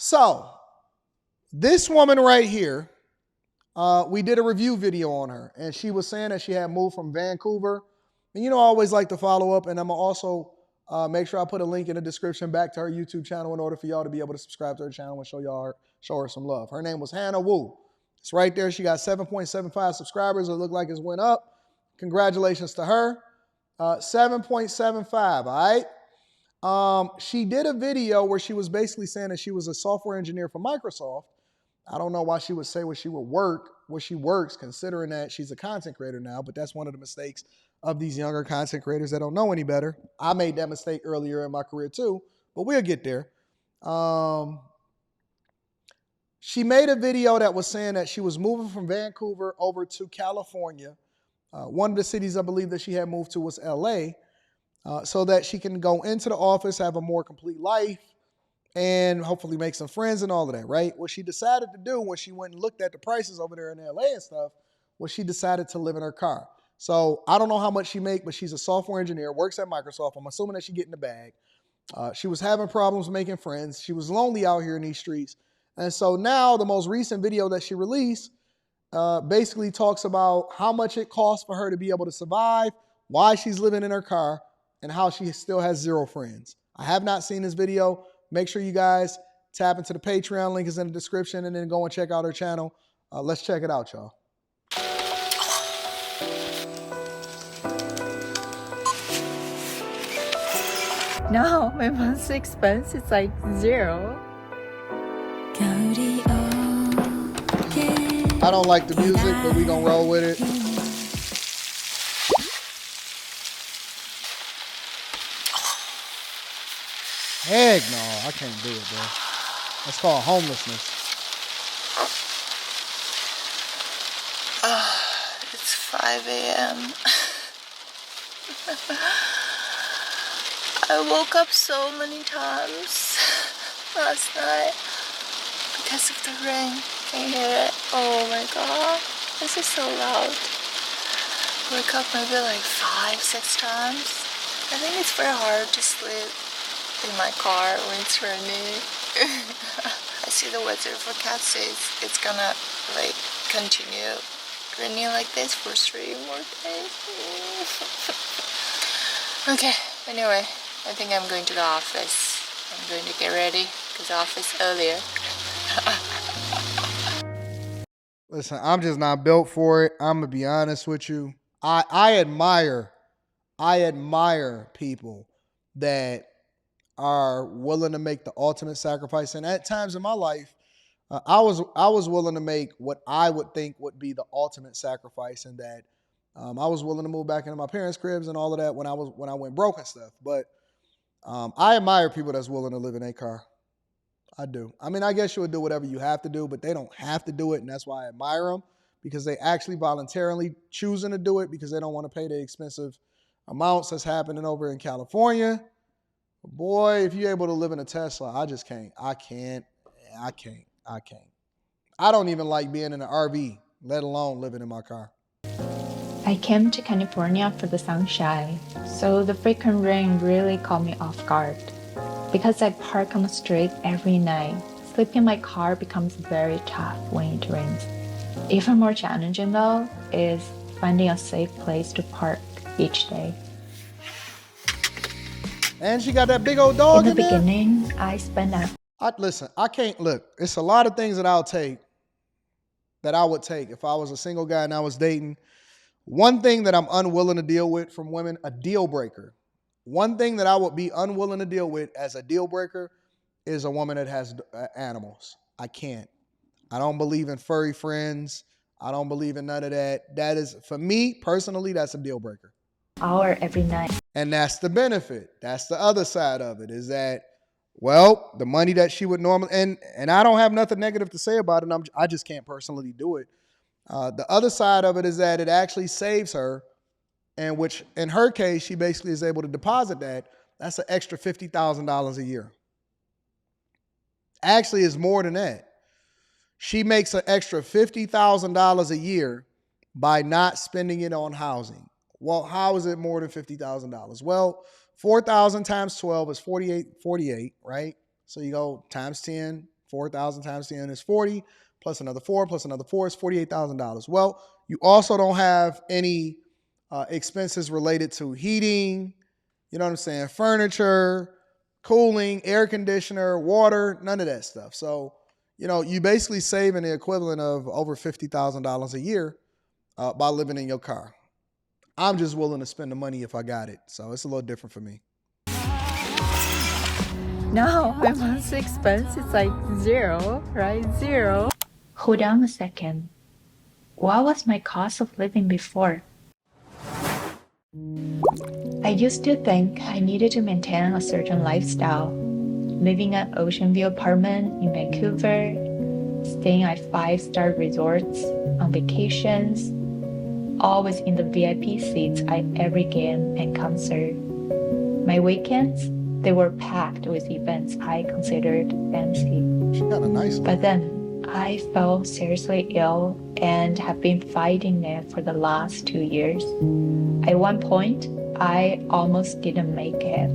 So this woman right here, we did a review video on her, and she was saying that she had moved from Vancouver. And I always like to follow up, and I'm gonna also make sure I put a link in the description back to her YouTube channel in order for y'all to be able to subscribe to her channel and show her some love. Her name was Hannah Wu. It's right there. She got 7.75 subscribers. It looked like it went up. Congratulations to her. 7.75. All right. She did a video where she was basically saying that she was a software engineer for Microsoft. I don't know why she would say where she works, considering that she's a content creator now, but that's one of the mistakes of these younger content creators that don't know any better. I made that mistake earlier in my career too, but we'll get there. She made a video that was saying that she was moving from Vancouver over to California. One of the cities I believe that she had moved to was LA, so that she can go into the office, have a more complete life, and hopefully make some friends and all of that, right? What she decided to do when she went and looked at the prices over there in LA and stuff was she decided to live in her car. So I don't know how much she makes, but she's a software engineer, works at Microsoft. I'm assuming that she get in the bag. She was having problems making friends. She was lonely out here in these streets. And so now the most recent video that she released basically talks about how much it costs for her to be able to survive, why she's living in her car, and how she still has 0 friends. I have not seen this video. Make sure you guys tap into the Patreon. Link is in the description, and then go and check out her channel. Let's check it out, y'all. No, my monthly expense is like 0. I don't like the music, but we gonna roll with it. Heck no, I can't do it, bro. That's called homelessness. It's 5 a.m. I woke up so many times last night because of the rain. Can you hear it? Oh my god, this is so loud. Wake up maybe like 5-6 times. I think it's very hard to sleep in my car when it's raining. I see the weather forecast says it's gonna like continue raining like this for 3 more days. Okay, anyway, I think I'm going to the office. I'm going to get ready because the office earlier. Listen, I'm just not built for it. I'm gonna be honest with you. I admire people that are willing to make the ultimate sacrifice. And at times in my life, I was willing to make what I would think would be the ultimate sacrifice, and that I was willing to move back into my parents' cribs and all of that when I went broke and stuff. But I admire people that's willing to live in a car. I do. I mean, I guess you would do whatever you have to do, but they don't have to do it, and that's why I admire them, because they actually voluntarily choosing to do it because they don't want to pay the expensive amounts that's happening over in California. Boy, if you're able to live in a Tesla, I just can't. I can't. I don't even like being in an RV, let alone living in my car. I came to California for the sunshine, so the frequent rain really caught me off guard. Because I park on the street every night, sleeping in my car becomes very tough when it rains. Even more challenging though is finding a safe place to park each day. And she got that big old dog in the there? beginning, I spent listen, I can't look. It's a lot of things that I would take if I was a single guy and I was dating. One thing that I'm unwilling to deal with from women, a deal breaker. One thing that I would be unwilling to deal with as a deal breaker is a woman that has animals. I can't. I don't believe in furry friends. I don't believe in none of that. That is, for me personally, that's a deal breaker. Hour every night. And that's the benefit. That's the other side of it, is that, well, the money that she would normally, and I don't have nothing negative to say about it. I just can't personally do it. The other side of it is that it actually saves her, and which in her case, she basically is able to deposit that. That's an extra $50,000 a year. Actually, it's more than that. She makes an extra $50,000 a year by not spending it on housing. Well, how is it more than $50,000? Well, 4,000 times 12 is 48, right? So you go times 10, 4,000 times 10 is 40, plus another 4, plus another 4 is $48,000. Well, you also don't have any expenses related to heating, you know what I'm saying, furniture, cooling, air conditioner, water, none of that stuff. So, you basically saving the equivalent of over $50,000 a year by living in your car. I'm just willing to spend the money if I got it. So it's a little different for me. Now my monthly expense is like zero, right? Zero. Hold on a second. What was my cost of living before? I used to think I needed to maintain a certain lifestyle. Living at Ocean View apartment in Vancouver, staying at 5-star resorts, on vacations, always in the VIP seats at every game and concert. My weekends, they were packed with events I considered fancy. She got a nice But then I fell seriously ill and have been fighting it for the last 2 years. At one point, I almost didn't make it.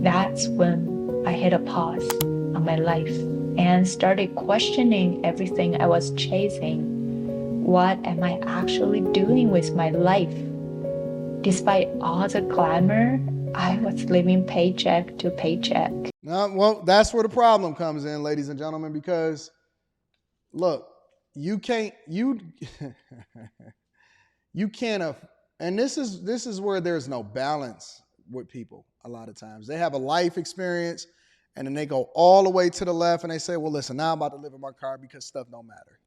That's when I hit a pause on my life and started questioning everything I was chasing. What am I actually doing with my life? Despite all the glamour, I was living paycheck to paycheck. Well, that's where the problem comes in, ladies and gentlemen, because look, you can't, and this is where there's no balance with people a lot of times. They have a life experience and then they go all the way to the left and they say, well, listen, now I'm about to live in my car because stuff don't matter.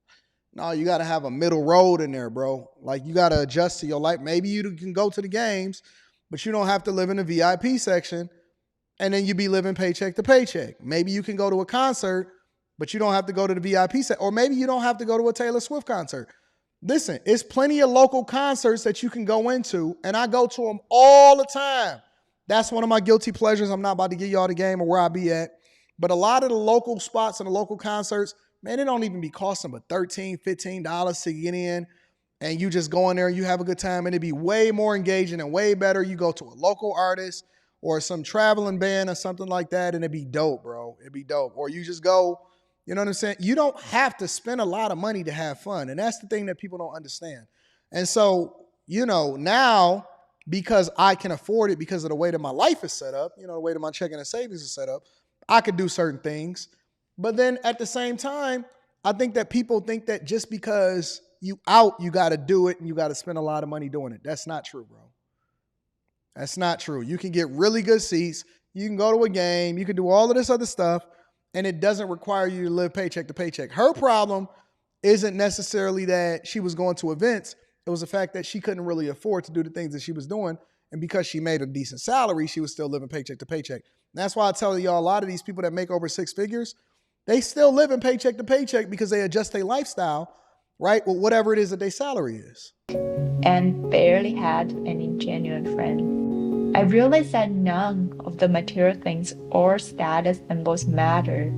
No, you got to have a middle road in there, bro. Like, you got to adjust to your life. Maybe you can go to the games, but you don't have to live in the VIP section and then you be living paycheck to paycheck. Maybe you can go to a concert, but you don't have to go to the VIP section. Or maybe you don't have to go to a Taylor Swift concert. Listen, it's plenty of local concerts that you can go into, and I go to them all the time. That's one of my guilty pleasures. I'm not about to give y'all the game or where I be at. But a lot of the local spots and the local concerts, man, it don't even be costing but $13, $15 to get in. And you just go in there and you have a good time. And it'd be way more engaging and way better. You go to a local artist or some traveling band or something like that, and it'd be dope, bro. It'd be dope. Or you just go, you know what I'm saying? You don't have to spend a lot of money to have fun. And that's the thing that people don't understand. And so, now, because I can afford it because of the way that my life is set up, the way that my checking and savings is set up, I could do certain things. But then at the same time, I think that people think that just because you got to do it and you got to spend a lot of money doing it. That's not true, bro. That's not true. You can get really good seats. You can go to a game. You can do all of this other stuff, and it doesn't require you to live paycheck to paycheck. Her problem isn't necessarily that she was going to events. It was the fact that she couldn't really afford to do the things that she was doing. And because she made a decent salary, she was still living paycheck to paycheck. And that's why I tell y'all, a lot of these people that make over 6 figures, they still live in paycheck to paycheck because they adjust their lifestyle, right, with whatever it is that their salary is. And barely had any genuine friend. I realized that none of the material things or status symbols mattered.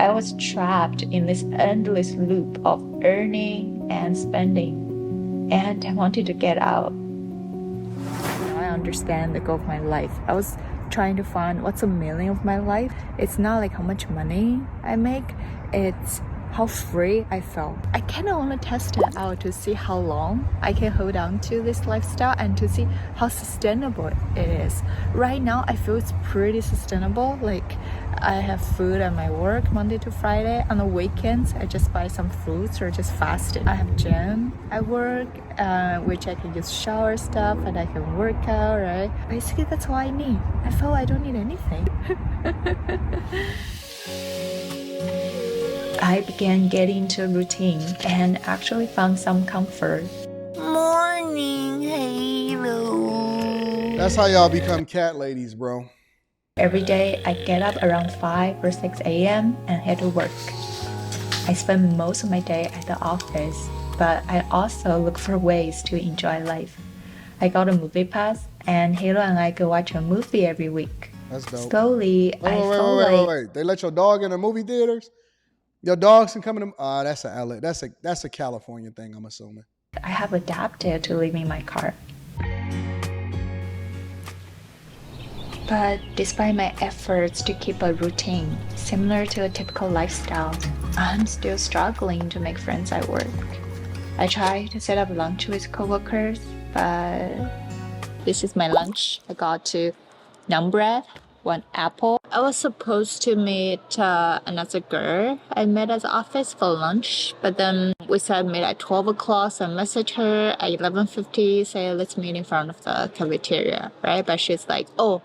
I was trapped in this endless loop of earning and spending, and I wanted to get out. Now I understand the goal of my life. I was trying to find what's the meaning of my life. It's not like how much money I make, it's how free I felt. I kind of want to test it out to see how long I can hold on to this lifestyle and to see how sustainable it is. Right now, I feel it's pretty sustainable. Like, I have food at my work Monday to Friday. On the weekends, I just buy some fruits or just fast it. I have gym at work, which I can just shower stuff and I can work out, right? Basically, that's all I need. I feel I don't need anything. I began getting into a routine and actually found some comfort. Morning, Halo. That's how y'all become cat ladies, bro. Every day, I get up around 5 or 6 a.m. and head to work. I spend most of my day at the office, but I also look for ways to enjoy life. I got a movie pass, and Halo and I go watch a movie every week. That's dope. Slowly, I feel like... Wait. They let your dog in the movie theaters? Your dogs can come in. That's a LA. That's a California thing, I'm assuming. I have adapted to leaving my car. But despite my efforts to keep a routine similar to a typical lifestyle, I'm still struggling to make friends at work. I try to set up lunch with coworkers, but this is my lunch. I got two naan bread, one apple. I was supposed to meet another girl I met at the office for lunch, but then we said meet at 12 o'clock, so I messaged her at 11:50, say let's meet in front of the cafeteria, right? But she's like, oh,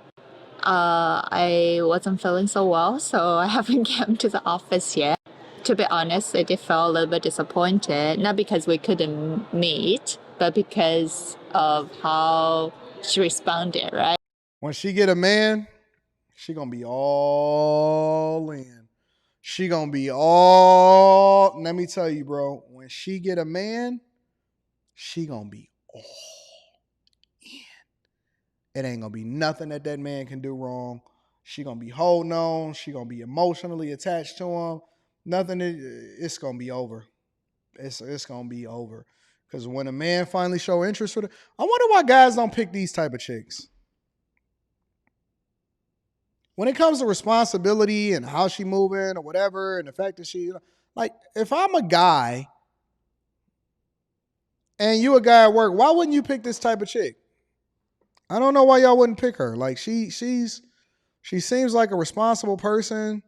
I wasn't feeling so well, so I haven't come to the office yet. To be honest, I did feel a little bit disappointed, not because we couldn't meet, but because of how she responded, right? When she get a man, she gonna be all in. She gonna be all. Let me tell you, bro. When she get a man, she gonna be all in. It ain't gonna be nothing that that man can do wrong. She gonna be holding on. She gonna be emotionally attached to him. Nothing. It's gonna be over. It's gonna be over. Because when a man finally show interest with her, I wonder why guys don't pick these type of chicks. When it comes to responsibility and how she moving or whatever, and the fact that she, like, if I'm a guy and you a guy at work, why wouldn't you pick this type of chick? I don't know why y'all wouldn't pick her. Like she seems like a responsible person.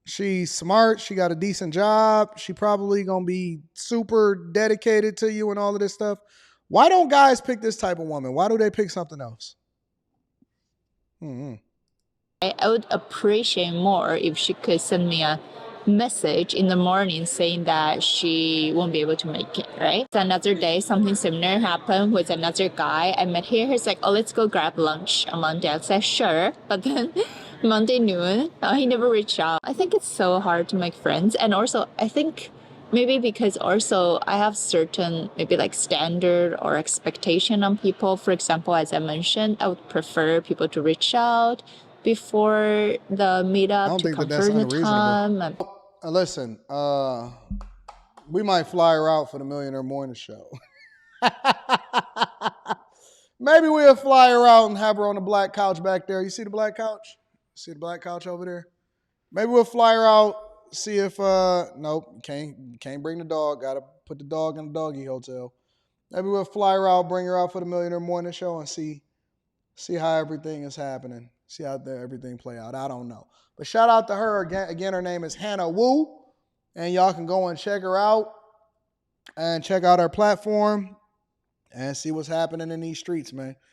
She's smart. She got a decent job. She probably gonna be super dedicated to you and all of this stuff. Why don't guys pick this type of woman? Why do they pick something else? Mm-hmm. I would appreciate more if she could send me a message in the morning saying that she won't be able to make it, right? Another day, something similar happened with another guy I met here. He's like, oh, let's go grab lunch on Monday. I said, sure. But then Monday noon, he never reached out. I think it's so hard to make friends. And also, I think maybe because also I have certain maybe like standard or expectation on people. For example, as I mentioned, I would prefer people to reach out before the I meetup don't to think that that's confirm the unreasonable. time. Listen, we might fly her out for the Millionaire Morning Show. Maybe we'll fly her out and have her on the black couch back there. You see the black couch? See the black couch over there? Maybe we'll fly her out. See if nope, can't bring the dog. Gotta put the dog in the doggy hotel. Maybe we'll fly her out, bring her out for the Millionaire Morning Show, and see how everything is happening. See how everything play out. I don't know. But shout out to her again. Again, her name is Hannah Wu. And y'all can go and check her out and check out her platform and see what's happening in these streets, man.